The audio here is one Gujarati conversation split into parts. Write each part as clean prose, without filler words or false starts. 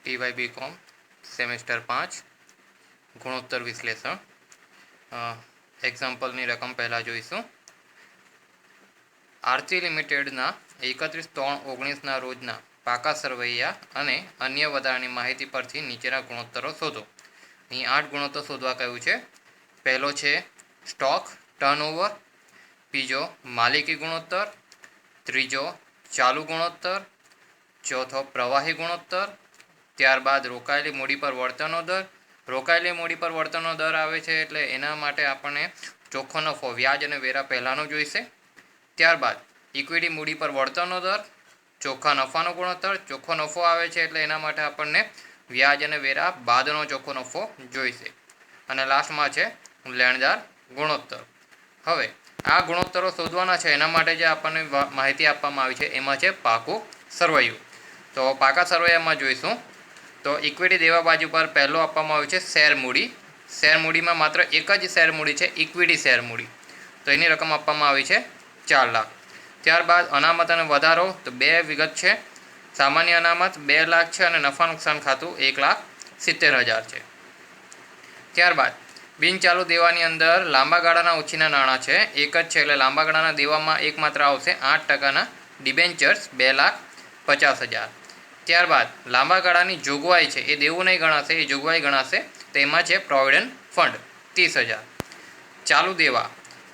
टीवाय बीकॉम सेमेस्टर 5 गुणोत्तर विश्लेषण एक्जाम्पलनी रकम पहला जोईशुं। आरती लिमिटेडना 31/3/19 रोजना पाका सरवैया अने अन्य वधारानी माहिती परथी नीचेना गुणोत्तरो शोधो। અહીં 8 गुणोत्तर शोधवा कह्युं छे। पहलो छे स्टॉक टर्नओवर, बीजो मालिकी गुणोत्तर, त्रीजो चालू गुणोत्तर, चौथो प्रवाही गुणोत्तर, त्यारबाद रोकाયેલી મૂડી પર વળતરનો દર। રોકાયેલી મૂડી પર વળતરનો દર આવે છે એટલે એના માટે આપણને ચોખ્ખો નફો વ્યાજ અને વેરા પહેલાંનો જોઈશે। ત્યારબાદ ઇક્વિટી મૂડી પર વળતરનો દર, ચોખ્ખા નફાનો ગુણોત્તર। ચોખ્ખો નફો આવે છે એટલે એના માટે આપણને વ્યાજ અને વેરા બાદનો ચોખ્ખો નફો જોઈશે। અને લાસ્ટમાં છે લેણદાર ગુણોત્તર। હવે આ ગુણોત્તરો શોધવાના છે એના માટે જે આપણને માહિતી આપવામાં આવી છે એમાં છે પાકું સરવૈયું। તો પાકા સરવૈયામાં જોઈશું तो इक्विटी देवा बाजू पर पहलो आपवामां आव्युं छे शेर मूडी। शेर मूडी में मात्र एक ज शेर मूडी है, इक्विटी शेर मूडी। तो एनी रकम आपवामां आवी छे 4 लाख। त्यारबाद अनामत अने वधारो तो 2 विगत है। सामान्य अनामत 2 लाख है और नफा नुकसान खातुं 1,70,000 है। त्यारबाद बिन चालू देवानी अंदर लांबा गाळाना ओछीना नाणां छे, एक ज छे एटले लांबा गाळाना देवामां एक मात्र आवशे 8% डिबेन्चर्स 2,50,000। त्यारबाद लांबा गाळानी जोगवाई है ये देवुं नहीं गणाशे, ये जोगवाई गणाशे। तो एमां छे प्रोविडंट फंड 30,000। चालू देवा,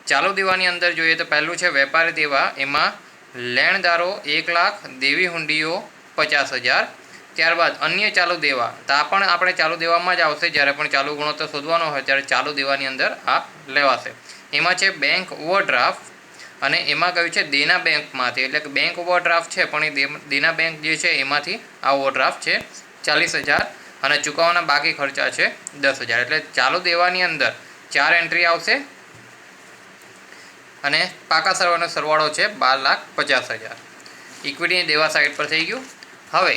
चालू देवानी अंदर जोईए तो पहलू है वेपारी देवा, एमां लेणदारो 1 लाख, देवी हुंडीओ 50,000। त्यारबाद अन्य चालू देवा तो आ पण आपणे चालू देवामां ज आवशे, ज्यारे पण चालू गुणोत्तर शोधवानो होय त्यारे चालू देवानी अंदर आ लेवाशे। एमां छे बैंक ओवरड्राफ्ट અને એમાં કહ્યું છે દેના બેંકમાંથી, એટલે કે બેંક ઓવરડ્રાફ્ટ છે પણ એ દેના બેંક જે છે એમાંથી આ ઓવરડ્રાફ્ટ છે 40,000 અને ચૂકવવાના બાકી ખર્ચા છે 10,000। એટલે ચાલુ દેવાની અંદર 4 એન્ટ્રી આવશે અને પાકા સરવાળાનો સરવાળો છે 12,50,000। ઇક્વિટી દેવા સાઈડ પર થઈ ગયું। હવે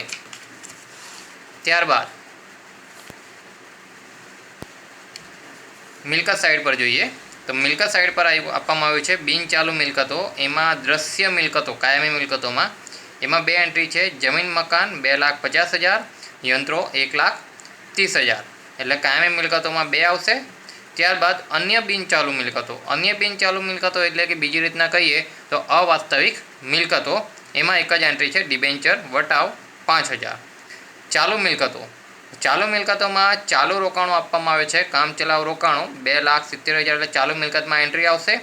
ત્યારબાદ મિલકત સાઈડ પર જોઈએ तो मिलकत साइड पर आपवामां आव्युं छे बिन चालू मिलकतों। एमां दृश्य मिलकतों कायमी मिलकतों में एमां 2 एंट्री है। जमीन मकान 2,50,000, यंत्रों 1,30,000। एटले कायमी मिलकतों में 2 आवशे। त्यारबाद अन्य बिन चालू मिलकतों, अन्य बिन चालू मिलकतों एटले कि बीजी रीतना कहीए तो अवास्तविक मिलकतों, एमां एक ज एंट्री है डिबेन्चर वटाव 5,000। चालू मिलकतों, चालू मिलकतों में चालू रोकाणों आपवामां आवे छे, काम चलाऊ रोकाणों 2,70,000 एटले चालू मिलकत में एंट्री आवशे।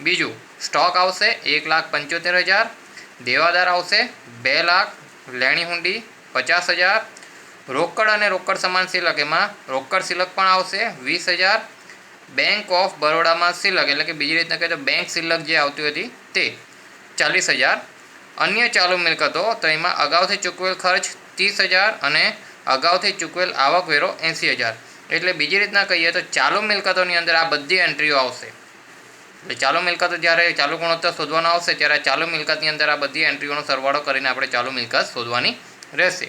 बीजू स्टॉक आवशे 1,75,000, देवादार आवशे 2 लाख, लेणी हुंडी 50,000, रोकड़ अने रोकड़ समान सिलक एमां रोकड़ सिलक पण आवशे 20,000, बैंक ऑफ बरोड़ा में सिलक एटले कि बीजी रीतना कहीए तो बैंक सिलक जे आवती हती ते 40,000। अन्य चालू मिलकतों तो एमां अगाउथी चूकवेल खर्च 30,000 अने अगाउथी चूकवेल आवकवेरो 80,000। एटले बीजी रीतना कहीए तो चालू मिलकतोनी अंदर आ बधी एंट्रीओ आवशे। એટલે ચાલુ મિલકત જ્યારે ચાલુ ગુણોત્તર શોધવાનો આવશે ત્યારે ચાલુ મિલકતની અંદર આ બધી એન્ટ્રીઓનો સરવાળો કરીને આપણે ચાલુ મિલકત શોધવાની રહેશે।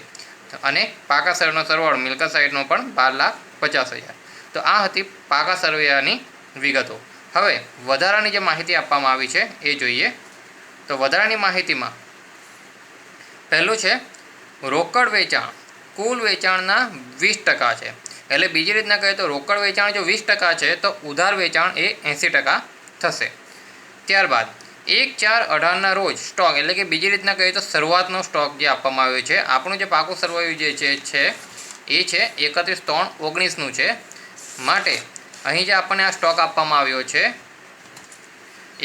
અને પાકા સરનો સરવાળો મિલકત સાઈડનો પણ 12,50,000। તો આ હતી પાકા સરવૈયાની વિગતો। હવે વધારાની જે માહિતી આપવામાં આવી છે એ જોઈએ। તો વધારાની માહિતીમાં પહેલું છે રોકડ વેચાણ कुल वेचाणना 20% है। एटले बीजी रीतना कहे तो रोकड़ वेचाण जो 20% है तो उधार वेचाण ए 80% थशे। त्यारबाद 1/4/18 रोज स्टॉक एटले कि बीजी रीतना कहे तो शरूआतनो स्टॉक जे आपवामां आव्यो छे, आपणुं जे पाकुं सरवैयुं जे छे ए छे 31/3/19 नुं छे। माटे अहीं जे आपणे आ स्टॉक आपवामां आव्यो छे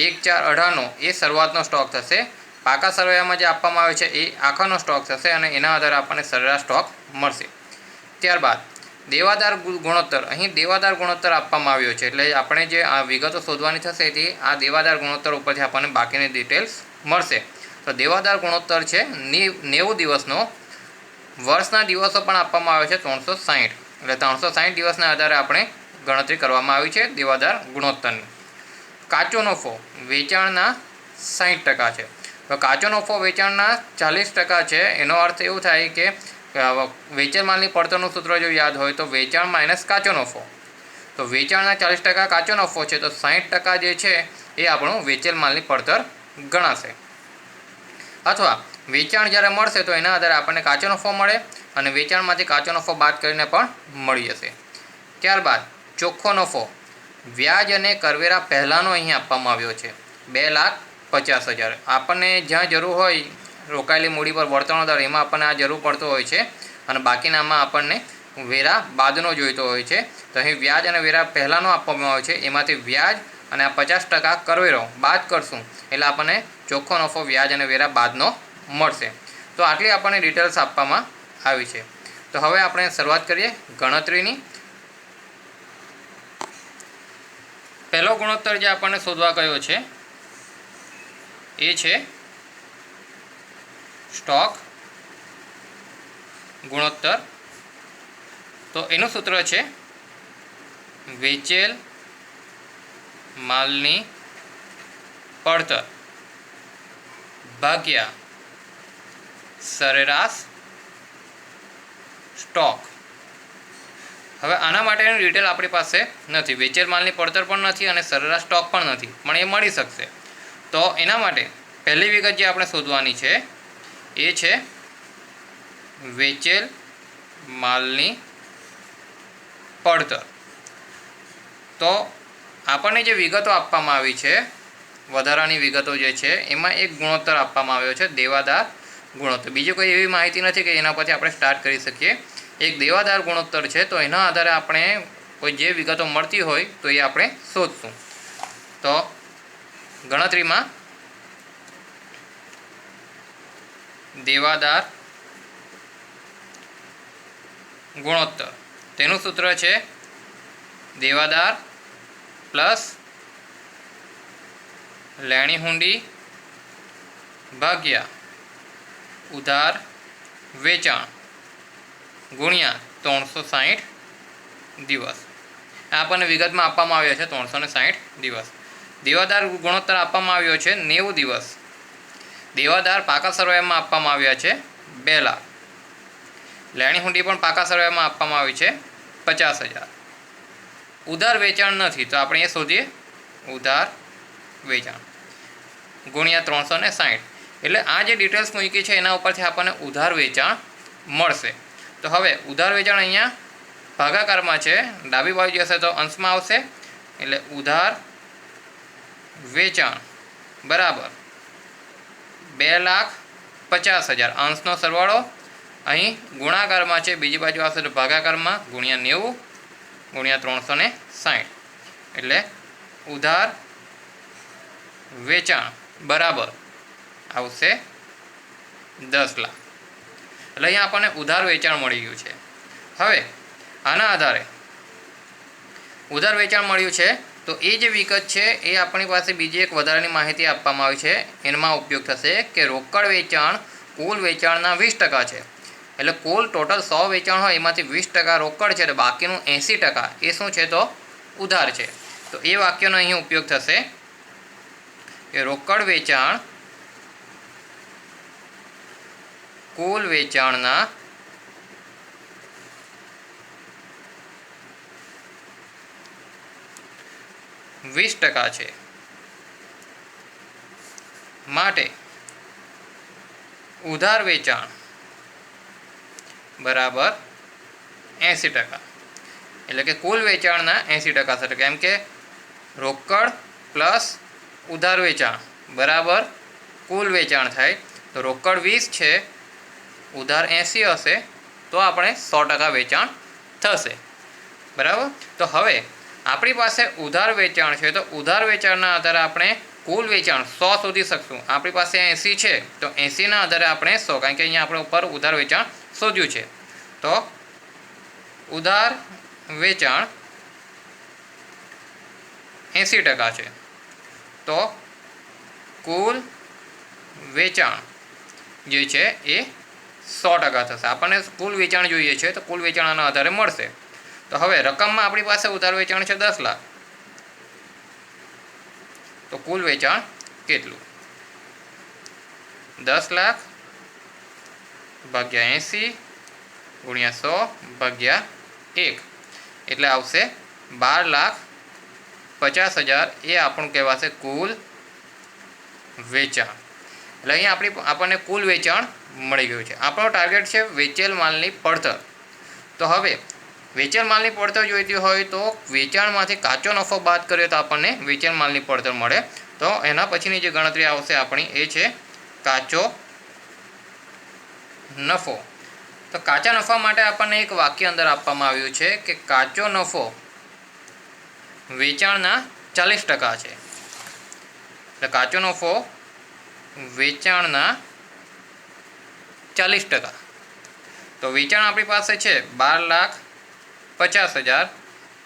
1/4/18 नो ए शरूआतनो स्टॉक थशे। पाका सरवैयामां जे आपवामां आवे छे ए आखानो स्टॉक थशे અને એના આધારે આપણને સરેરાશ સ્ટોક મળશે। ત્યારબાદ દેવાદાર ગુણોત્તર, અહીં દેવાદાર ગુણોત્તર આપવામાં આવ્યો છે એટલે આપણે જે આ વિગતો શોધવાની થશે તે આ દેવાદાર ગુણોત્તર ઉપરથી આપણને બાકીની ડિટેલ્સ મળશે। તો દેવાદાર ગુણોત્તર છે 90 દિવસનો। વર્ષના દિવસો પણ આપવામાં આવે છે 360, એટલે 360 દિવસના આધારે આપણે ગણતરી કરવામાં આવી છે દેવાદાર ગુણોત્તરની। કાચો નફો વેચાણના 60% છે। तो काचो नफो वेचाणना 40% है। एनो अर्थ एवं थाय कि वेचेल मालनी पड़तरनुं सूत्र जो याद होय तो वेचाण माइनस काचो नफो। तो वेचाणना 40% काचो नफो है तो 60% जे छे ए आपणुं वेचेल मालनी पड़तर गणाशे। अथवा वेचाण ज्यारे मळशे तो एना आधारे आपणे काचो नफो मळे અને વેચાણમાંથી કાચો નફો બાદ કરીને પણ મળી જશે। ત્યારબાદ ચોખ્ખો નફો વ્યાજ અને કરવેરા પહેલાંનો અહીં આપવામાં આવ્યો છે 2,50,000। આપણને જ્યાં જરૂર હોય રોકાયેલી મૂડી પર વળતરનો દર એમાં આપણને આ જરૂર પડતો હોય છે અને બાકીનામાં આપણને વેરા બાદનો જોઈતો હોય છે। તો અહીં વ્યાજ અને વેરા પહેલાંનો આપવામાં આવ્યો છે, એમાંથી વ્યાજ અને આ 50% કરવેરો બાદ કરશું એટલે આપણને ચોખ્ખો નફો વ્યાજ અને વેરા બાદનો મળશે। તો આટલી આપણને ડિટેલ્સ આપવામાં આવી છે। તો હવે આપણે શરૂઆત કરીએ ગણતરીની। પહેલો ગુણોત્તર જે આપણને શોધવા કયો છે એ છે સ્ટોક ગુણોત્તર। તો એનું સૂત્ર છે વેચેલ માલની પડતર ભાગ્યા સરેરાશ સ્ટોક। હવે આના માટેની ડિટેલ આપણી પાસે નથી, વેચેલ માલની પડતર પણ નથી અને સરેરાશ સ્ટોક પણ નથી, પણ એ મળી શકશે। તો એના માટે પહેલી વિગત જે આપણે શોધવાની છે એ છે વેચેલ માલની પડતર। તો આપણને જે વિગતો આપવામાં આવી છે વધારાની વિગતો જે છે એમાં એક ગુણોત્તર આપવામાં આવ્યો છે દેવાદાર ગુણોત્તર। બીજી કોઈ એવી માહિતી નથી કે એના પરથી આપણે સ્ટાર્ટ કરી શકીએ। એક દેવાદાર ગુણોત્તર છે, તો એના આધારે આપણે કોઈ જે વિગતો મળતી હોય તો એ આપણે શોધશું। તો ગણતરીમાં દેવાદાર ગુણોત્તર તેનું સૂત્ર છે દેવાદાર પ્લસ લેણી હુંડી ભાગ્યા ઉધાર વેચાણ ગુણ્યા 360 દિવસ। આ આપણને વિગતમાં આપવામાં આવ્યા છે 360 દિવસ। દેવાદાર ગુણોત્તર આપવામાં આવ્યો છે 90 દિવસ। દેવાદાર પાકા સરવાયામાં આપવામાં આવ્યા છે 2 લાખ। લેણી હુંડી પણ પાકા સરવાયામાં આપવામાં આવી છે 50,000। ઉધાર વેચાણ નથી તો આપણે એ શોધીએ ઉધાર વેચાણ ગુણ્યા 360। એટલે આ જે ડિટેલ્સ મૂકી છે એના ઉપરથી આપણને ઉધાર વેચાણ મળશે। તો હવે ઉધાર વેચાણ અહીંયા ભાગાકારમાં છે, ડાબી બાજુ જશે તો અંશમાં આવશે, એટલે ઉધાર વેચાણ બરાબર 2,50,000 અંશનો સરવાળો અહીં ગુણાકારમાં છે, બીજી બાજુ આવશે તો ભાગાકારમાં ગુણ્યા 90 ગુણ્યા 360 એટલે ઉધાર વેચાણ બરાબર આવશે 10 લાખ। એટલે અહીંયા આપણને ઉધાર વેચાણ મળી ગયું છે। હવે આના આધારે ઉધાર વેચાણ મળ્યું છે તો એ જે વિગત છે એ આપણી પાસે બીજી એક વધારાની માહિતી આપવામાં આવી છે, એમાં ઉપયોગ થશે કે રોકડ વેચાણ કુલ વેચાણના 20% છે। એટલે કુલ ટોટલ 100 વેચાણ હોય એમાંથી 20% રોકડ છે, તો બાકીનું 80% એ શું છે તો ઉધાર છે। તો એ વાક્યનો અહીં ઉપયોગ થશે કે રોકડ વેચાણ કુલ વેચાણના 20% છે, માટે ઉધાર વેચાણ બરાબર 80%। એટલે કે કુલ વેચાણના 80% થશે, કેમ કે રોકડ પ્લસ ઉધાર વેચાણ બરાબર કુલ વેચાણ થાય। તો રોકડ 20 છે, ઉધાર 80 હશે તો આપણે 100% વેચાણ થશે બરાબર। તો હવે આપણી પાસે ઉધાર વેચાણ છે, તો ઉધાર વેચાણના આધારે આપણે કુલ વેચાણ 100 શોધી શકશું। આપણી પાસે 80 છે તો 80ના આધારે આપણે 100, કારણ કે અહીંયા આપણે ઉપર ઉધાર વેચાણ શોધ્યું છે, તો ઉધાર વેચાણ 80% છે, તો કુલ વેચાણ જે છે એ 100% થશે। આપણને કુલ વેચાણ જોઈએ છે તો કુલ વેચાણના આધારે મળશે। તો હવે રકમમાં આપણી પાસે ઉધાર વેચાણ છે 10 લાખ, તો કુલ વેચાણ કેટલું? 10 લાખ ભાગ્યા 80 ગુણ્યા 100 ભાગ્યા 1 એટલે આવશે 12,50,000। એ આપણું કહેવાશે કુલ વેચાણ। એટલે અહીંયા આપણને કુલ વેચાણ મળી ગયું છે. આપણો ટાર્ગેટ છે વેચેલ માલની પડતર. તો હવે વેચેલ માલની પડતર જોઈતી હોય તો વેચાણમાંથી કાચો નફો બાદ કરીએ તો આપણને વેચેલ માલની પડતર મળે. તો એના પછીની જે ગણતરી આવશે આપણી એ છે કાચો નફો. તો કાચા નફા માટે આપણને એક વાક્ય અંદર આપવામાં આવ્યું છે કે કાચો નફો વેચાણના 40% છે. એટલે કાચો નફો વેચાણના 40%. તો વેચાણ આપણી પાસે છે 12,50,000,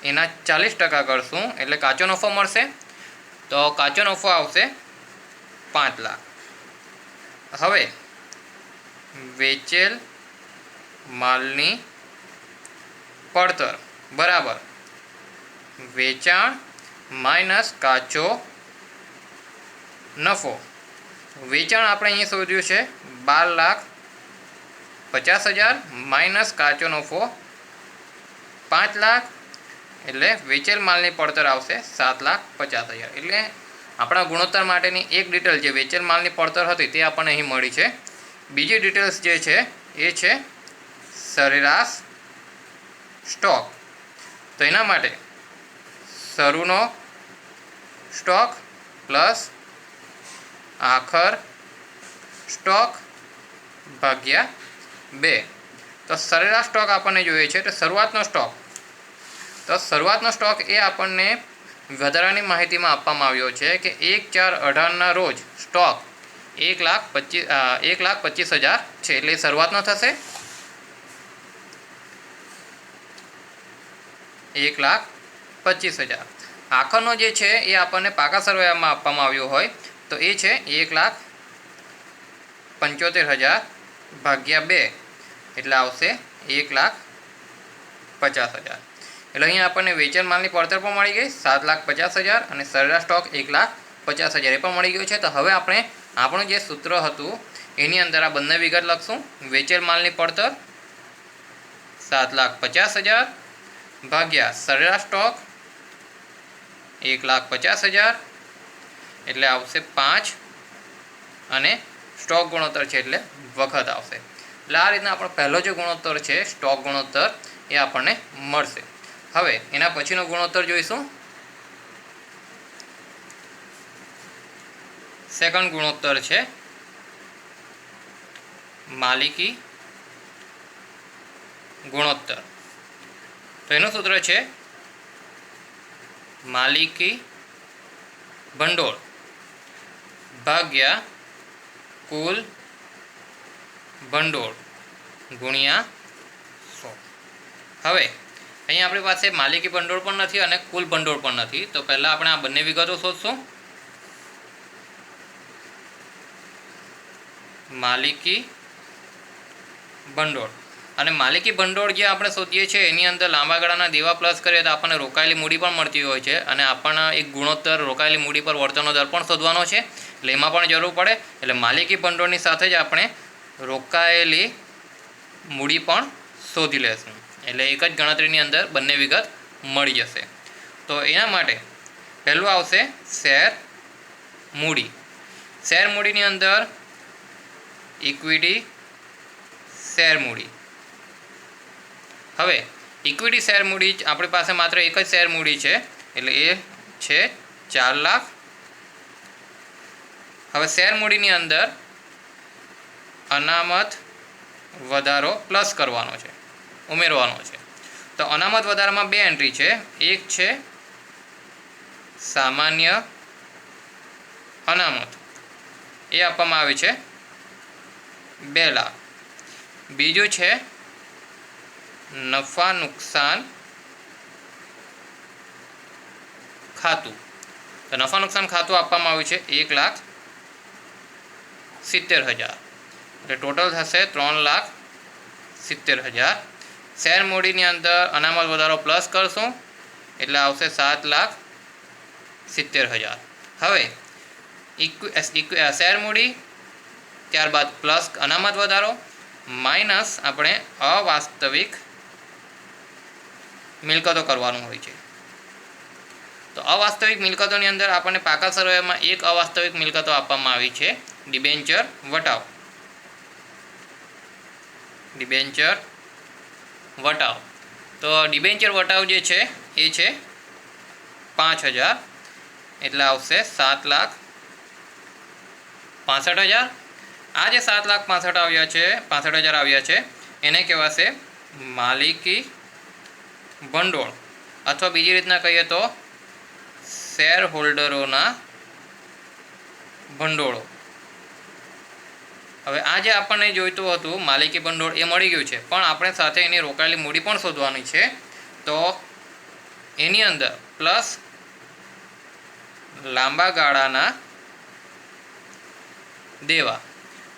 એના 40% કરશું એટલે કાચો નફો મળશે. તો કાચો નફો આવશે 5 લાખ. હવે વેચેલ માલની પડતર બરાબર વેચાણ માઇનસ કાચો નફો. વેચાણ આપણે અહીં શોધ્યું છે 12,50,000 માઇનસ કાચો નફો 5 લાખ એટલે વેચેલ માલની પડતર આવશે 7,50,000. એટલે આપણા ગુણોત્તર માટેની એક ડિટેલ જે વેચેલ માલની પડતર હતી તે આપણને અહીં મળી છે. બીજી ડિટેલ્સ જે છે એ છે સરેરાશ સ્ટોક. તો એના માટે શરૂનો સ્ટોક પ્લસ આખર સ્ટોક ભાગ્યા 2. તો સરેરાશ સ્ટોક આપણને જોઈએ છે તો શરૂઆતનો સ્ટોક. તો શરૂઆતનો સ્ટોક એ આપણને વધારાની માહિતીમાં આપવામાં આવ્યો છે કે 1/4/18ના રોજ સ્ટોક 1,25,000 છે. એટલે શરૂઆતનો થશે 1,25,000. આખરનો જે છે એ આપણને પાકા સરવાળામાં આપવામાં આવ્યો હોય તો એ છે 1,75,000 ભાગ્યા 2 એટલે આવશે 1,50,000. એટલે અહીંયા આપણને વેચાણ માલની પડતર પણ મળી ગઈ 7,50,000 અને સરેરાશ સ્ટોક 1,50,000 એ પણ મળી ગયું છે. તો હવે આપણે આપણું જે સૂત્ર હતું એની અંદર આ બંને વિગત લખશું. વેચેલ માલની પડતર 7,50,000 ભાગ્યા સરેરાશ સ્ટોક 1,50,000 એટલે આવશે 5 અને સ્ટોક ગુણોત્તર છે એટલે વખત આવશે. એટલે આ રીતના આપણો પહેલો જે ગુણોત્તર છે સ્ટોક ગુણોત્તર એ આપણને મળશે. હવે એના પછીનો ગુણોત્તર જોઈશું. સેકન્ડ ગુણોત્તર છે માલિકી ગુણોત્તર. તો એનું સૂત્ર છે માલિકી ભંડોળ ભાગ્યા કુલ ભંડોળ ગુણ્યા 100. હવે અહીં આપણી પાસે માલિકી ભંડોળ પણ નથી અને કુલ ભંડોળ પણ નથી. તો પહેલાં આપણે આ બંને વિગતો શોધશું. માલિકી ભંડોળ અને માલિકી ભંડોળ જે આપણે શોધીએ છીએ એની અંદર લાંબા ગાળાના દેવા પ્લસ કરીએ તો આપણને રોકાયેલી મૂડી પણ મળતી હોય છે અને આપણને એક ગુણોત્તર રોકાયેલી મૂડી પર વળતરનો દર પણ શોધવાનો છે. એટલે એમાં પણ જરૂર પડે. એટલે માલિકી ભંડોળની સાથે જ આપણે રોકાયેલી મૂડી પણ શોધી લેશું. એટલે એક જ ગણતરીની અંદર બંને વિગત મળી જશે. તો એના માટે પહેલું આવશે શેર મૂડી. શેર મૂડીની અંદર ઇક્વિટી શેર મૂડી. હવે ઇક્વિટી શેર મૂડી આપણી પાસે માત્ર એક જ શેર મૂડી છે એટલે એ છે 4 લાખ. હવે શેર મૂડીની અંદર અનામત વધારો પ્લસ કરવાનો છે, ઉમેરવાનો છે. તો અનામત વધારામાં 2 એન્ટ્રી છે. એક છે સામાન્ય અનામત, એ આપવામાં આવે છે 2 લાખ. બીજું છે નફા નુકસાન ખાતું. તો નફા નુકસાન ખાતું આપવામાં આવ્યું છે 1,70,000 એટલે ટોટલ થશે 3,70,000. શેર મૂડીની અંદર અનામત વધારો પ્લસ કરશું એટલે આવશે 7,70,000. હવે શેર મૂડી ત્યારબાદ પ્લસ અનામત વધારો માઇનસ આપણે અવાસ્તવિક મિલકતો કરવાનું હોય છે. તો અવાસ્તવિક મિલકતોની અંદર આપણને પાકા સરવાળામાં એક અવાસ્તવિક મિલકતો આપવામાં આવી છે ડિબેન્ચર વટાવ, ડિબેન્ચર વટાવ. તો ડિબેન્ચર વટાવ જે છે એ છે 5000, એટલે આવશે 7,65,000. આ જે 7,65,000 આવ્યા છે, 65,000 આવ્યા છે, એને કહેવાશે માલિકી ભંડોળ, અથવા બીજી રીતના કહીએ તો શેર હોલ્ડરોના ભંડોળો. હવે આ જે આપણને જોઈતું હતું માલિકી ભંડોળ એ મળી ગયું છે, પણ આપણે સાથે એની રોકાયેલી મૂડી પણ શોધવાની છે. તો એની અંદર પ્લસ લાંબા ગાળાના દેવા.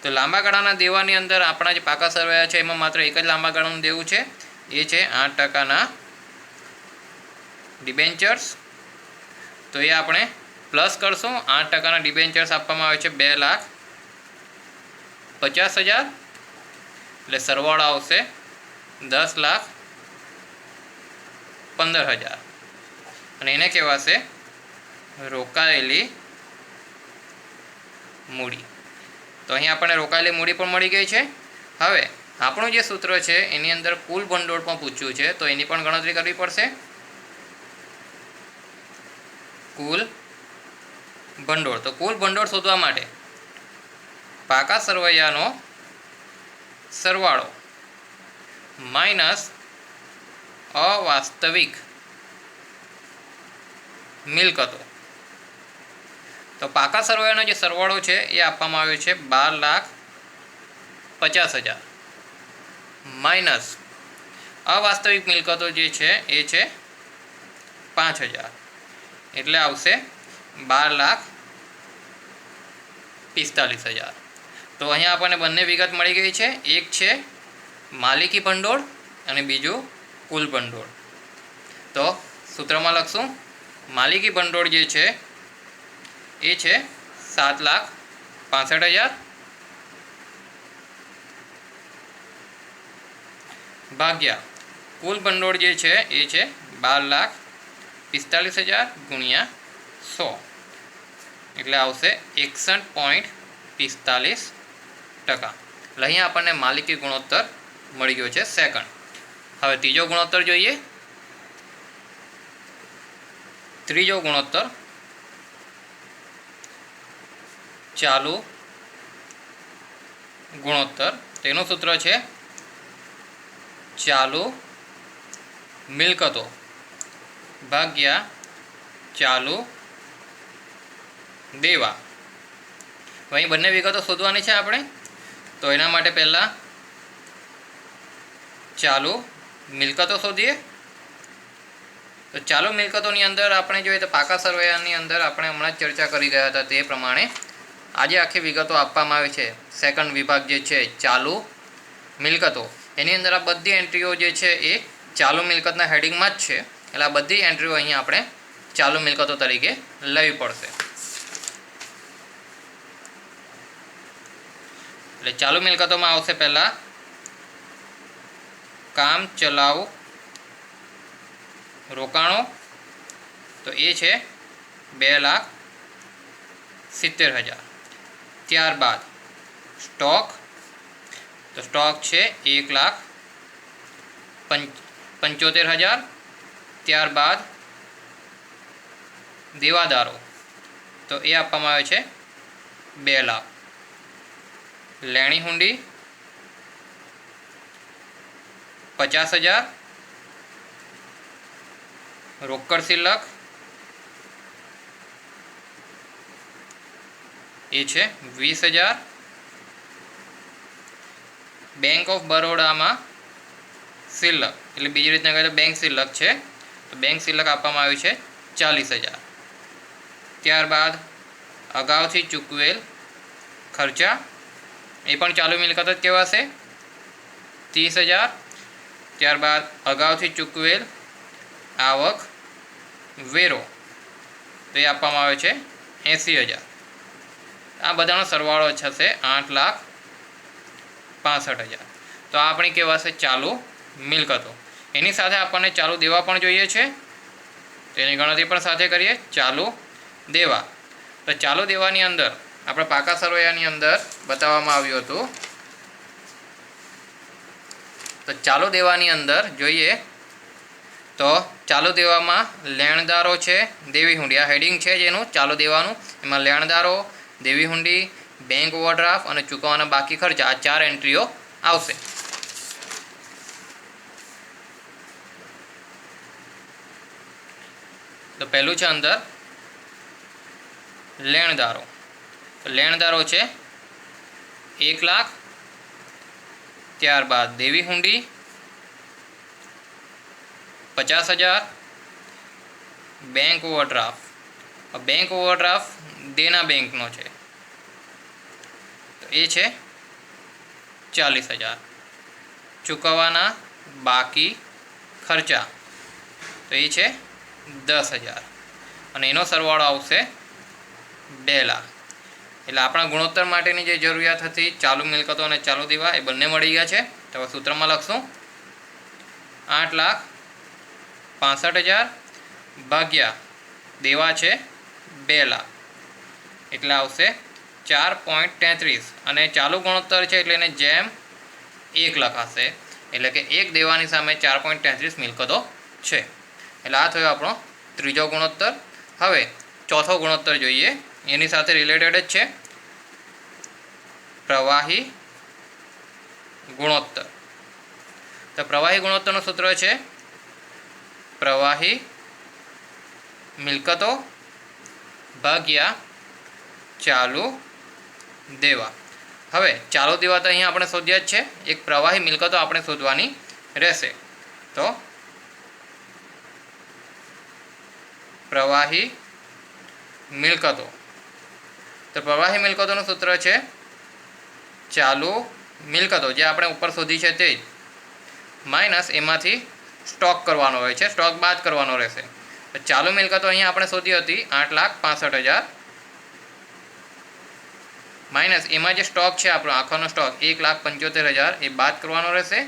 તો લાંબા ગાળાના દેવાની અંદર આપણા જે પાકા સરવૈયા છે એમાં માત્ર એક જ લાંબા ગાળાનું દેવું છે, એ છે 8% ડિબેન્ચર્સ. તો એ આપણે પ્લસ કરશું. 8% ડિબેન્ચર્સ આપવામાં આવે છે 2,50,000, એટલે સરવાળો આવશે 10,15,000, અને એને કહેવાશે રોકાયેલી મૂડી. તો અહીં આપણને રોકાયેલી મૂડી પણ મળી ગઈ છે. હવે આપણું જે સૂત્ર છે એની અંદર કુલ ભંડોળ પણ પૂછ્યું છે, તો એની પણ ગણતરી કરવી પડશે. કુલ ભંડોળ. તો કુલ ભંડોળ શોધવા માટે પાકા સરવૈયાનો સરવાળો માઇનસ અવાસ્તવિક મિલકતો. તો પાકા સરવૈયાનો જે સરવાળો છે એ આપવામાં આવ્યો છે 12,50,000 માઇનસ અવાસ્તવિક મિલકતો જે છે એ છે 5,000, એટલે આવશે 12,45,000. તો અહીંયા આપણને બંને વિગત મળી ગઈ છે. એક છે માલિકી ભંડોળ અને બીજું કુલ ભંડોળ. તો સૂત્રમાં લખશું. માલિકી ભંડોળ જે છે એ છે 7,65,000 ભાગ્યા કુલ ભંડોળ જે છે એ છે 12,45,000 ગુણ્યા 100, એટલે આવશે 61.45%. એટલે અહીંયા આપણને માલિકી ગુણોત્તર મળી ગયો છે સેકન્ડ. હવે ત્રીજો ગુણોત્તર જોઈએ. ત્રીજો ગુણોત્તર ચાલુ ગુણોત્તર. તેનું સૂત્ર છે ચાલુ મિલકતો ભાગ્યા ચાલુ દેવા. અહીં બંને વિગતો શોધવાની છે આપણે. તો એના માટે પહેલાં ચાલુ મિલકતો શોધીએ. તો ચાલુ મિલકતોની અંદર આપણે જોઈએ તો પાકા સરવૈયાની અંદર આપણે હમણાં જ ચર્ચા કરી ગયા હતા તે પ્રમાણે આજે આખી વિગતો આપવામાં આવી છે. સેકન્ડ વિભાગ જે છે ચાલુ મિલકતો, એની અંદર આ બધી એન્ટ્રીઓ જે છે એ ચાલુ મિલકતના હેડિંગમાં જ છે, એટલે આ બધી એન્ટ્રીઓ અહીંયા આપણે ચાલુ મિલકતો તરીકે લેવી પડશે. એટલે ચાલુ મિલકતોમાં આવશે પહેલાં કામ ચલાઉ રોકાણો. તો એ છે 2,70,000. ત્યારબાદ સ્ટોક. તો સ્ટોક છે 1,75,000. ત્યારબાદ દેવાદારો. તો એ આપવામાં આવે છે 2,00,000. લેણી હુંડી 50,000. રોકડ શિલ્લક એ છે 20,000. બેંક ઓફ બરોડામાં શિલ્લક, એટલે બીજી રીતના કહીએ તો બેંક શિલ્લક છે, તો બેંક શિલ્લક આપવામાં આવ્યું છે 40,000. ત્યારબાદ અગાઉથી ચૂકવેલ ખર્ચા, એ પણ ચાલુ મિલકત જ કહેવાશે, 30,000. ત્યારબાદ અગાઉથી ચૂકવેલ આવક વેરો, તો એ આપવામાં આવે છે 80,000. આ બધાનો સરવાળો થશે 8,65,000. તો આ આપણી કહેવાશે ચાલુ મિલકતો. એની સાથે આપણને ચાલુ દેવા પણ જોઈએ છે, તેની ગણતરી પણ સાથે કરીએ. ચાલુ દેવા. તો ચાલુ દેવાની અંદર આપણે પાકા સરવૈયાની અંદર બતાવવામાં આવ્યું હતું। તો ચાલુ દેવાની અંદર જોઈએ તો ચાલુ દેવામાં લેણદારો છે, દેવી હુંડી, આ હેડિંગ છે જેનું ચાલુ દેવાનું, એમાં લેણદારો, દેવી હુંડી, બેંક ઓવરડ્રાફ્ટ અને ચૂકવવાના બાકી ખર્ચ, આ 4 એન્ટ્રીઓ આવશે। તો પહેલું છે અંદર લેણદારો। લેણદારો છે 1 લાખ, ત્યારબાદ દેવી હુંડી 50,000, બેંક ઓવરડ્રાફ્ટ, બેંક ઓવરડ્રાફ્ટ દેના બેંકનો છે તો એ છે 40,000, ચૂકવવાના બાકી ખર્ચા તો એ છે 10,000 અને એનો સરવાળો આવશે 2 લાખ। એટલે આપણા ગુણોત્તર માટેની જે જરૂરિયાત હતી ચાલુ મિલકતો અને ચાલુ દેવા એ બંને મળી ગયા છે। તો હવે સૂત્રમાં લખશું 8,65,000 ભાગ્યા દેવા છે 2 લાખ એટલે આવશે 4.33 અને ચાલુ ગુણોત્તર છે એટલે એને જેમ 1 લખાશે એટલે કે 1 દેવાની સામે 4.33 મિલકતો છે। એટલે આ થયો આપણો ત્રીજો ગુણોત્તર। હવે ચોથો ગુણોત્તર જોઈએ, એની સાથે રિલેટેડ જ છે, પ્રવાહી ગુણોત્તર। તો પ્રવાહી ગુણોત્તરનું સૂત્ર છે પ્રવાહી મિલકતો ભાગ્યા ચાલુ દેવા। હવે ચાલુ દેવા તો અહીંયા આપણે શોધ્યા જ છે, એક પ્રવાહી મિલકતો આપણે શોધવાની રહેશે। તો પ્રવાહી મિલકતો, તો પ્રવાહી મિલકતોનું સૂત્ર છે ચાલુ મિલકતો, જે આપણે ઉપર શોધી છે તે જ, માઇનસ એમાંથી સ્ટોક કરવાનો હોય છે, સ્ટોક બાદ કરવાનો રહેશે। તો ચાલુ મિલકતો અહીંયા આપણે શોધી હતી 8,65,000 માઇનસ એમાં જે સ્ટોક છે આપણો આખાનો સ્ટોક 1,75,000 એ બાદ કરવાનો રહેશે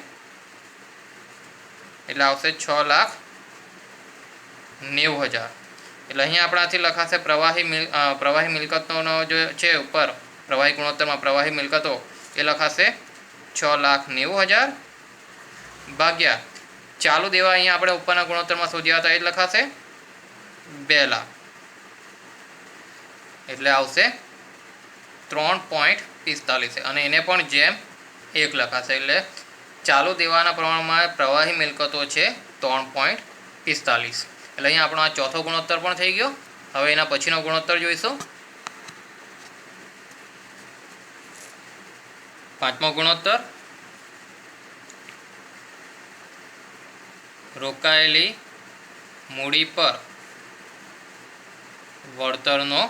એટલે આવશે 6,90,000। એટલે અહીંયા આપણાથી લખાશે પ્રવાહી મિલકતોનો જે છે ઉપર પ્રવાહી ગુણોત્તરમાં પ્રવાહી મિલકતો એ લખાશે 6,90,000 ભાગ્યા ચાલુ દેવા અહીંયા આપણે ઉપરના ગુણોત્તરમાં શોધ્યા હતા એ જ લખાશે 2 લાખ એટલે આવશે 3.45 અને એને પણ જેમ 1 લખાશે એટલે ચાલુ દેવાના પ્રમાણમાં પ્રવાહી મિલકતો છે 3.45। એટલે અહીંયા આપણો આ ચોથો ગુણોત્તર પણ થઈ ગયો। હવે એના પછીનો ગુણોત્તર જોઈશું, પાંચમો ગુણોત્તર રોકાયેલી મૂડી પર વળતરનો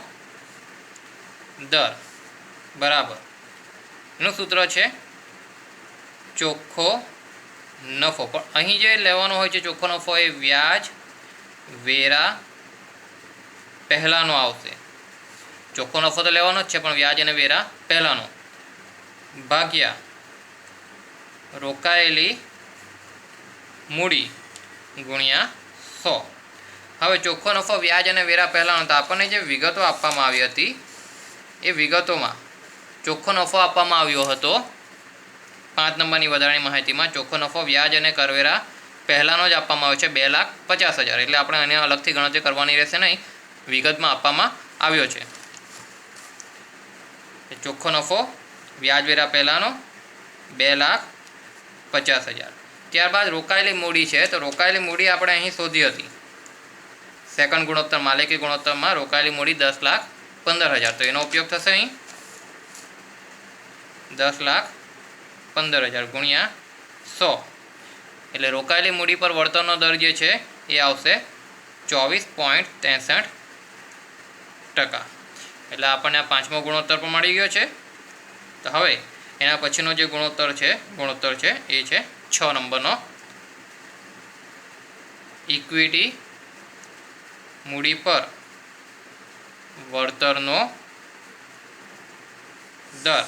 દર બરાબર એનું સૂત્ર છે ચોખ્ખો નફો। પણ અહીં જે લેવાનો હોય છે ચોખ્ખો નફો એ વ્યાજ વેરા પહેલાંનો આવશે। ચોખ્ખો નફો તો લેવાનો જ છે પણ વ્યાજ અને વેરા પહેલાંનો ભાગ્યા રોકાયેલી મૂડી ગુણ્યા 100। હવે ચોખ્ખો નફો વ્યાજ અને વેરા પહેલાંનો, તો આપણને જે વિગતો આપવામાં આવી હતી એ વિગતોમાં ચોખ્ખો નફો આપવામાં આવ્યો હતો 5 નંબરની વધારાની માહિતીમાં। ચોખ્ખો નફો વ્યાજ અને કરવેરા પહેલાંનો જ આપવામાં આવ્યો છે 2,50,000 એટલે આપણે એને અલગથી ગણતરી કરવાની રહેશે નહીં, વિગતમાં આપવામાં આવ્યો છે। ચોખ્ખો નફો વ્યાજ વેરા પહેલાંનો 2,50,000। ત્યારબાદ રોકાયેલી મૂડી છે, તો રોકાયેલી મૂડી આપણે અહીં શોધી હતી સેકન્ડ ગુણોત્તર માલિકી ગુણોત્તરમાં રોકાયેલી મૂડી 10,15,000 તો એનો ઉપયોગ થશે અહીં 10,15,000 ગુણ્યા 100 એટલે રોકાયેલી મૂડી પર વળતરનો દર જે છે એ આવશે 24.63%। એટલે આપણને આ પાંચમો ગુણોત્તર પણ મળી ગયો છે। તો હવે એના પછીનો જે ગુણોત્તર છે એ છે 6 નંબરનો, ઇક્વિટી મૂડી પર વળતરનો દર।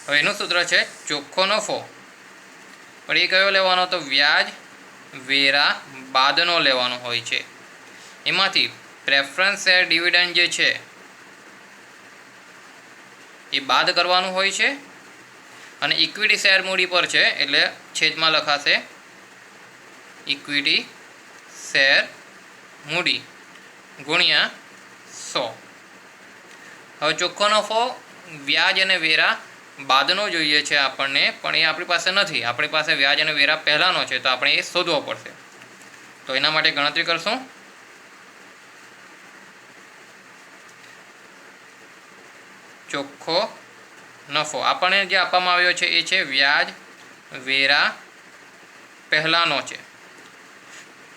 હવે એનું સૂત્ર છે ચોખ્ખો નફો, પણ એ કયો લેવાનો, તો વ્યાજ વેરા બાદનો લેવાનો હોય છે। એમાંથી પ્રેફરન્સ શેર ડિવિડન્ડ જે છે એ બાદ કરવાનું હોય છે અને ઇક્વિટી શેર મૂડી પર છે એટલે છેદમાં લખાશે ઇક્વિટી શેર મૂડી ગુણ્યા 100. હવે ચોખ્ખો નફો વ્યાજ અને વેરા બાદનો જોઈએ છે આપણને, પણ એ આપણી પાસે નથી. આપણી પાસે વ્યાજ અને વેરા પહેલાંનો છે, તો આપણે એ શોધવો પડશે. તો એના માટે ગણતરી કરશું. ચોખ્ખો નફો આપણને જે આપવામાં આવ્યો છે એ છે વ્યાજ વેરા પહેલાંનો છે.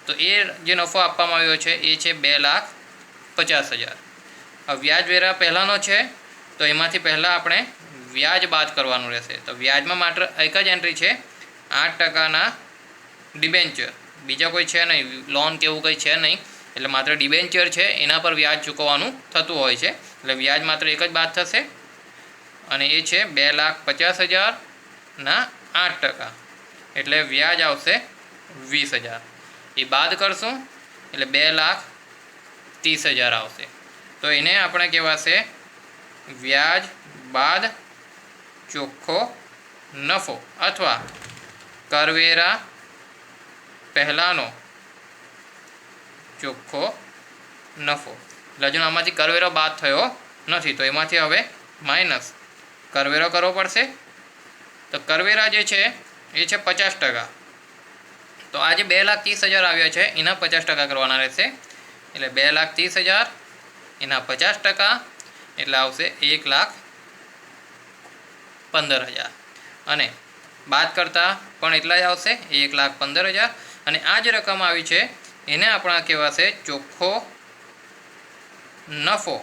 તો એ જે નફો આપવામાં આવ્યો છે એ છે 2,50,000. હવે વ્યાજ વેરા પહેલાંનો છે તો એમાંથી પહેલાં આપણે વ્યાજ બાદ કરવાનું રહેશે. તો વ્યાજમાં માત્ર એક જ એન્ટ્રી છે 8%ના ડિબેન્ચર, બીજા કોઈ છે નહીં, લોન કે એવું કંઈ છે નહીં. એટલે માત્ર ડિબેન્ચર છે એના પર વ્યાજ ચૂકવવાનું થતું હોય છે. એટલે વ્યાજ માત્ર એક જ બાદ થશે અને એ છે 2,50,000ના 8%. એટલે વ્યાજ આવશે 20,000. એ બાદ કરશું એટલે 2,30,000 આવશે. તો એને આપણે કહેવાશે વ્યાજ બાદ ચોખ્ખો નફો અથવા કરવેરા પહેલાંનો ચોખ્ખો નફો. એટલે હજુ આમાંથી કરવેરો બાદ થયો નથી, તો એમાંથી હવે માઇનસ કરવેરો કરવો પડશે. તો કરવેરા જે છે એ છે 50%. તો આ જે 2,30,000 આવ્યા છે એના 50% કરવાના રહેશે. એટલે 2,30,000 એના 50% એટલે આવશે 1,15,000. અને બાદ કરતાં પણ એટલા જ આવશે 1,15,000. અને આ જે રકમ આવી છે એને આપણા કહેવાશે ચોખ્ખો નફો,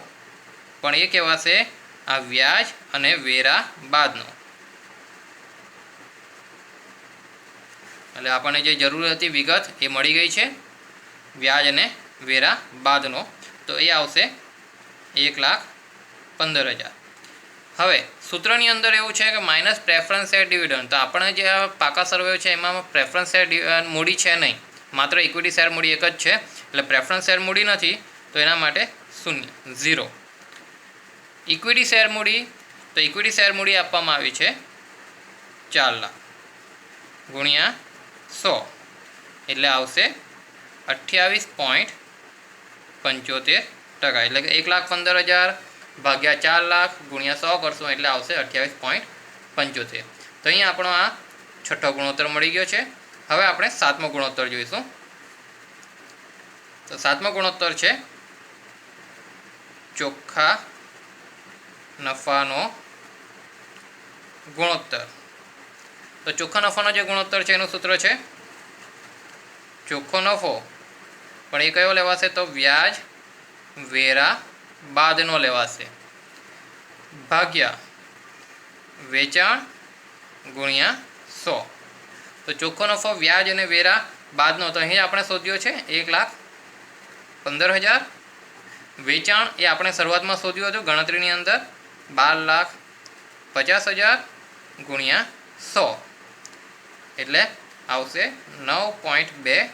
પણ એ કહેવાશે આ વ્યાજ અને વેરા બાદનો. એટલે આપણને જે જરૂર હતી વિગત એ મળી ગઈ છે વ્યાજ અને વેરા બાદનો. તો એ આવશે 1,15,000. હવે સૂત્રની અંદર એવું છે કે માઇનસ પ્રેફરન્સ શેર ડિવિડન્ડ. તો આપણે જે પાકા સર્વે છે એમાં પ્રેફરન્સ શેર મૂડી છે નહીં, માત્ર ઇક્વિટી શેર મૂડી એક જ છે. એટલે પ્રેફરન્સ શેર મૂડી નથી, તો એના માટે 0. ઇક્વિટી શેર મૂડી, તો ઇક્વિટી શેર મૂડી આપવામાં આવી છે 4 લાખ ગુણ્યા 100 એટલે આવશે 28.75%. એટલે કે 1,15,000 ભાગ્યા 4 લાખ ગુણ્યા 100 કરશું એટલે આવશે 28.75. તો અહીંયા આપણો આ છઠ્ઠો ગુણોત્તર મળી ગયો છે. હવે આપણે સાતમો ગુણોત્તર જોઈશું. તો સાતમો ગુણોત્તર છે ચોખ્ખા નફાનો ગુણોત્તર. તો ચોખ્ખા નફાનો જે ગુણોત્તર છે એનું સૂત્ર છે ચોખ્ખો નફો, પણ એ કયો લેવાશે તો વ્યાજ વેરા બાદનો લેવાશે ભાગ્યા વેચાણ ગુણ્યા 100. તો ચોખ્ખો નફો વ્યાજ અને વેરા બાદનો તો અહીં આપણે શોધ્યો છે 1,15,000. વેચાણ એ આપણે શરૂઆતમાં શોધ્યું હતું ગણતરીની અંદર 12,50,000 ગુણ્યા 100 એટલે આવશે 9.2%.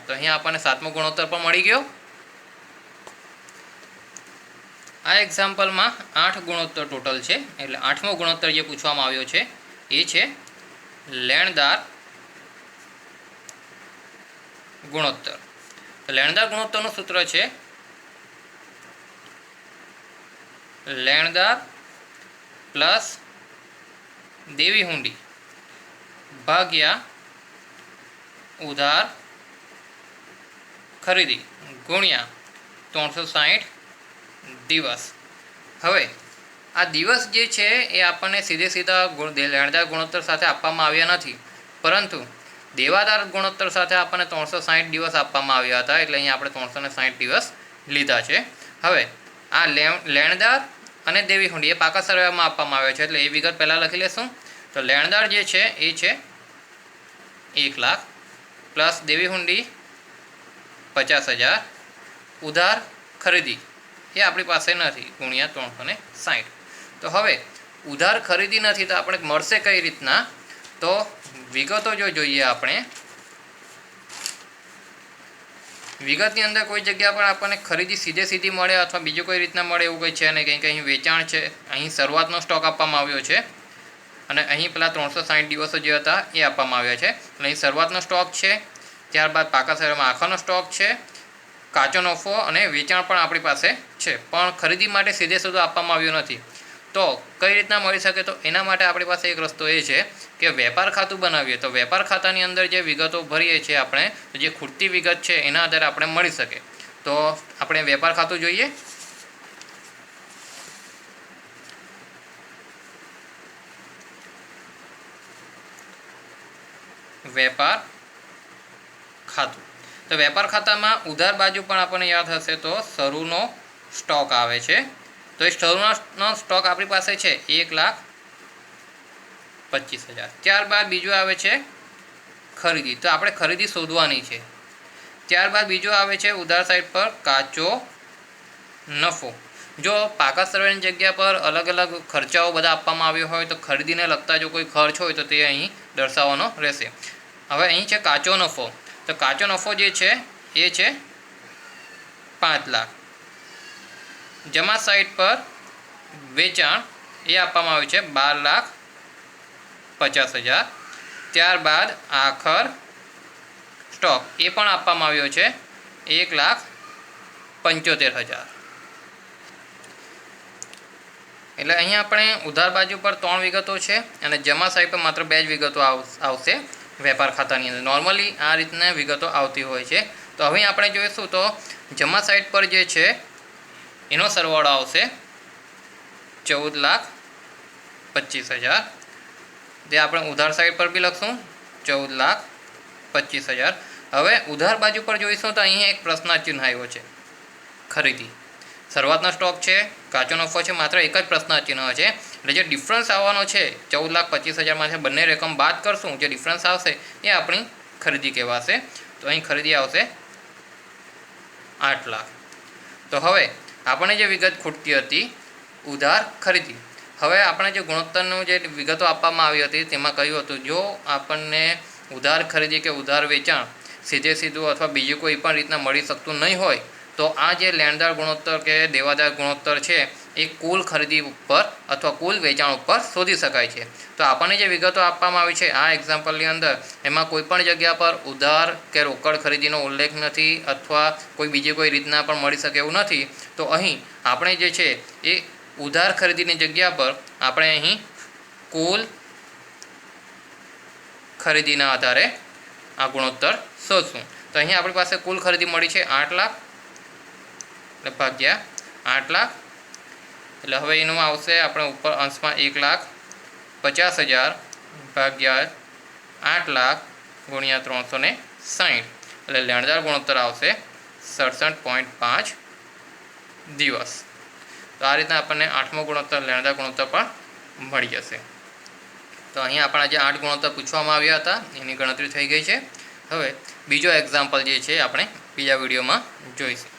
તો અહીંયા આપણને સાતમો ગુણોત્તર પણ મળી ગયો. આ એક્ઝામ્પલમાં 8 ગુણોત્તર ટોટલ છે. એટલે 8મો ગુણોત્તર જે પૂછવામાં આવ્યો છે એ છે લેણદાર ગુણોત્તર. લેણદાર ગુણોત્તરનું સૂત્ર છે લેણદાર પ્લસ દેવી હુંડી ભાગ્યા ઉધાર ખરીદી ગુણ્યા 360 દિવસ. હવે આ દિવસ જે છે એ આપણને સીધે સીધા લેણદાર ગુણોત્તર સાથે આપવામાં આવ્યા નથી, પરંતુ દેવાદાર ગુણોત્તર સાથે આપણને 360 દિવસ આપવામાં આવ્યા હતા. એટલે અહીંયા આપણે 360 દિવસ લીધા છે. હવે આ લેણદાર અને દેવી હુંડી એ પાકા સર્વેમાં આપવામાં આવ્યા છે, એટલે એ વિગત પહેલાં લખી લેશું. તો લેણદાર જે છે એ છે 1 લાખ પ્લસ દેવી હુંડી 50,000, ઉધાર ખરીદી એ આપણી પાસે નથી ગુણ્યા 360. તો હવે ઉધાર ખરીદી નથી તો આપણે મળશે કઈ રીતના, તો વિગતો જો જોઈએ આપણે વિગતની અંદર કોઈ જગ્યા પર આપણને ખરીદી સીધી મળે અથવા બીજું કોઈ રીતના મળે એવું કંઈ છે નહીં, કંઈ અહીં વેચાણ છે, અહીં શરૂઆતનો સ્ટોક આપવામાં આવ્યો છે અને અહીં પેલા 360 દિવસો જે હતા એ આપવામાં આવ્યા છે. અહીં શરૂઆતનો સ્ટોક છે, ત્યારબાદ પાકા શેરમાં આખાનો સ્ટોક છે, કાચો નફો અને વેચાણ પણ આપણી પાસે છે, પણ ખરીદી માટે સીધું આપવામાં આવ્યું નથી. તો કઈ રીતના મળી શકે? તો એના માટે આપણી પાસે એક રસ્તો એ છે કે વેપાર ખાતું બનાવીએ. તો વેપાર ખાતાની અંદર જે વિગતો ભરીએ છીએ આપણે, જે ખૂટતી વિગત છે એના આધારે આપણે મળી શકે. તો આપણે વેપાર ખાતું જોઈએ. વેપાર ખાતું. તો વેપાર ખાતામાં ઉધાર બાજુ પણ આપણને યાદ હશે તો શરૂનો સ્ટોક આવે છે. તો એ શરૂનો સ્ટોક આપણી પાસે છે 1,25,000. ત્યારબાદ બીજું આવે છે ખરીદી. તો આપણે ખરીદી શોધવાની છે. ત્યારબાદ બીજું આવે છે ઉધાર સાઈડ પર કાચો નફો. જો પાકા સર્વેની જગ્યા પર અલગ અલગ ખર્ચાઓ બધા આપવામાં આવ્યો હોય તો ખરીદીને લગતા જો કોઈ ખર્ચ હોય તો તે અહીં દર્શાવવાનો રહેશે. હવે અહીં છે કાચો નફો. તો કાચો નફો જે છે એ છે 5 લાખ. જમા સાઈડ પર વેચાણ એ આપવામાં આવ્યું છે 12,50,000. ત્યારબાદ આખર સ્ટોક એ પણ આપવામાં આવ્યો છે 1,75,000. એટલે અહીં આપણે ઉધાર બાજુ પર 3 વિગતો છે અને જમા સાઈડ પર માત્ર 2 જ વિગતો આવશે વેપાર ખાતાની અંદર. નોર્મલી આ રીતના વિગતો આવતી હોય છે. તો હવે આપણે જોઈશું તો જમા સાઈડ પર જે છે એનો સરવાળો આવશે 14,25,000. જે આપણે ઉધાર સાઈડ પર બી લખશું 14,25,000. હવે ઉધાર બાજુ પર જોઈશું તો અહીં એક પ્રશ્નાર્થ ચિહ્ન આવ્યો છે. ખરીદી શરૂઆતનો સ્ટોક છે, કાચો નફો છે, માત્ર એક જ પ્રશ્નાર્થ ચિહ્ન છે. એટલે જે ડિફરન્સ આવવાનો છે 14,25,000માંથી બંને રકમ બાદ કરશું, જે ડિફરન્સ આવશે એ આપણી ખરીદી કહેવાશે. તો અહીં ખરીદી આવશે 8 લાખ. તો હવે આપણને જે વિગત ખૂટતી હતી ઉધાર ખરીદી, હવે આપણે જે ગુણોત્તરનું જે વિગતો આપવામાં આવી હતી તેમાં કહ્યું હતું જો આપણને ઉધાર ખરીદી કે ઉધાર વેચાણ સીધું અથવા બીજું કોઈ પણ રીતના મળી શકતું નહીં હોય તો આ જે લેણદાર ગુણોત્તર કે દેવાદાર ગુણોત્તર છે એ કુલ ખરીદી ઉપર અથવા કુલ વેચાણ ઉપર શોધી શકાય છે. તો આપણને જે વિગતો આપવામાં આવી છે આ એક્ઝામ્પલની અંદર એમાં કોઈ પણ જગ્યા પર ઉધાર કે રોકડ ખરીદીનો ઉલ્લેખ નથી અથવા કોઈ બીજી કોઈ રીતના પણ મળી શકે એવું નથી. તો અહીં આપણે જે છે એ ઉધાર ખરીદીની જગ્યા પર આપણે અહીં કુલ ખરીદીના આધારે આ ગુણોત્તર શોધશું. તો અહીં આપણી પાસે કુલ ખરીદી મળી છે 8 લાખ એટલે ભાગ્યા 8 લાખ. એટલે હવે એનું આવશે આપણે ઉપર અંશમાં 1,50,000 ભાગ્યા 8 લાખ ગુણ્યા 360. એટલે લેણદાર ગુણોત્તર આવશે 67.5 દિવસ. તો આ રીતના આપણને 8મો ગુણોત્તર લેણદાર ગુણોત્તર પણ મળી જશે. તો અહીં આપણા જે 8 ગુણોત્તર પૂછવામાં આવ્યા હતા એની ગણતરી થઈ ગઈ છે. હવે બીજો એક્ઝામ્પલ જે છે આપણે બીજા વિડીયોમાં જોઈશું.